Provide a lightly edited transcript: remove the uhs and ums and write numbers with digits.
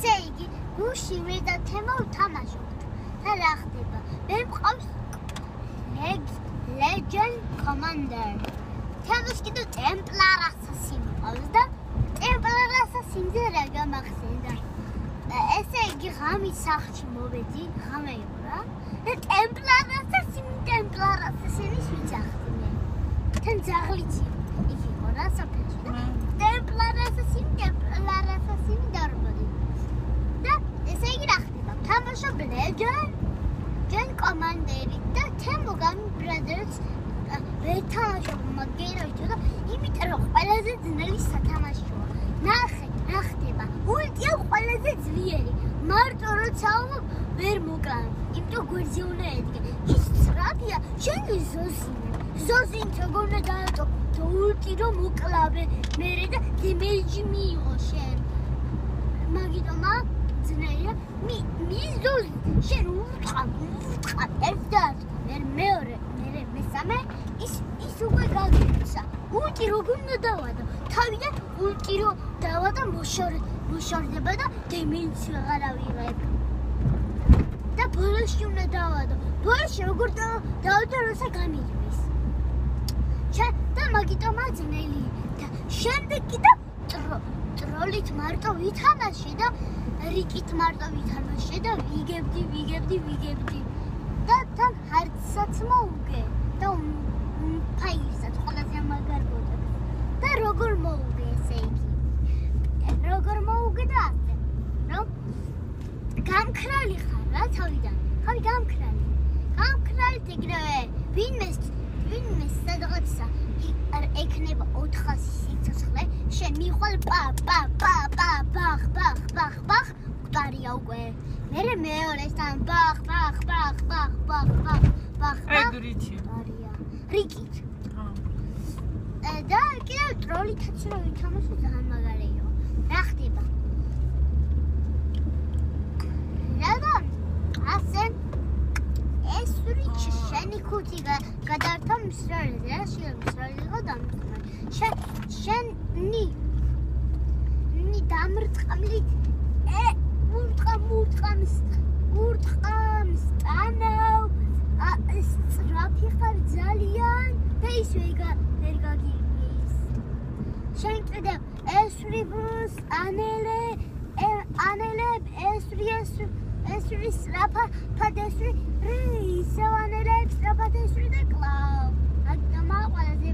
ესე იგი, გუში და თემა ვთამაშობთ. და რა ხდება? მე მყავს Legend Commander. თემას კიდევ Templar Assassin მყავს და Templar Assassin-ზე რა გამახსენდა? ესე იგი, ღამის სახლში მოვედი, ღამე იყო რა. და Templar Assassin-ის ვიცახდი მე. თან ძაღლიც იქ იყო რა სოფელში და Templar Assassin-ი დარბოდი. და ესე იგი რა ხდება? თამაშობ Legend Commander-ი და Temogan Brothers ვეთამაშობ მაგეროიჩო და იმიტომ რომ ყველაზე ძნელი სათამაშოა. ნახეთ, რა ხდება? ულტია ყველაზე ძლიერი. მარტო როცა ვერ მოკლავ. იმიტომ გვერდზე უნდა ედგე. ის სწრაფია, შენ ზოზინს როგორ უნდა დაატო? და ულტი რომ მოკლავე მერე და დემეიჯი მიიღო შენ. მაგიტომა ძნელია. მიზოზი შენ უტყავ ერთად. მეორე მესამე ის უკვე გაგიცა. ულტი როგორ უნდა დავადო? თავიდან ულტი რო დავადო მოშორდება და დემეიჯს აღარ ავიღებ. და ბოლოში უნდა დავადო. ბოლოში როგორ დავადო როცა გამიჯვის. და მაგიტომა ძნელი. და შემდეგ კიდევ ტროლით მარტო ვითამაშე და რიკით მარტო ვითამაშე და ვიგებდი. და თან ჰარცსაც მოუგე და ფაისაც ყველაზე მაგარ გოდებს. და როგორ მოუგე ესე იგი? როგორ მოუგე და ასე, რომ გამქრალი ხარ რა თავიდან. ხავი გამქრალი. გამქრალით ეგრევე ვინმე სადღაცა ეკნება 400 სიცოცხლე, შენ მიხვალ ბახ გვარია უკვე. მეორესთან ბახ. რიკით. და კიდევ ტროლითაც რო ვითამაშე ძალიან მაგარია. რა ხდება? რა ასე ეს რიჩი შენი ქუთი გადართა მსროლზე რა შემსროლი იყო დამწმარი. შენი დამრწყმლით ურტყამს ტანავ სწრაფი ხარ ძალიან და ის ვერ გაგიგვის. შენ კიდევ ესრიბს ანელებ ესრი სწრაფად ესრი ისევ ანელებ სწრაფად ესრი და კლავ. მაგდამა ყველაზე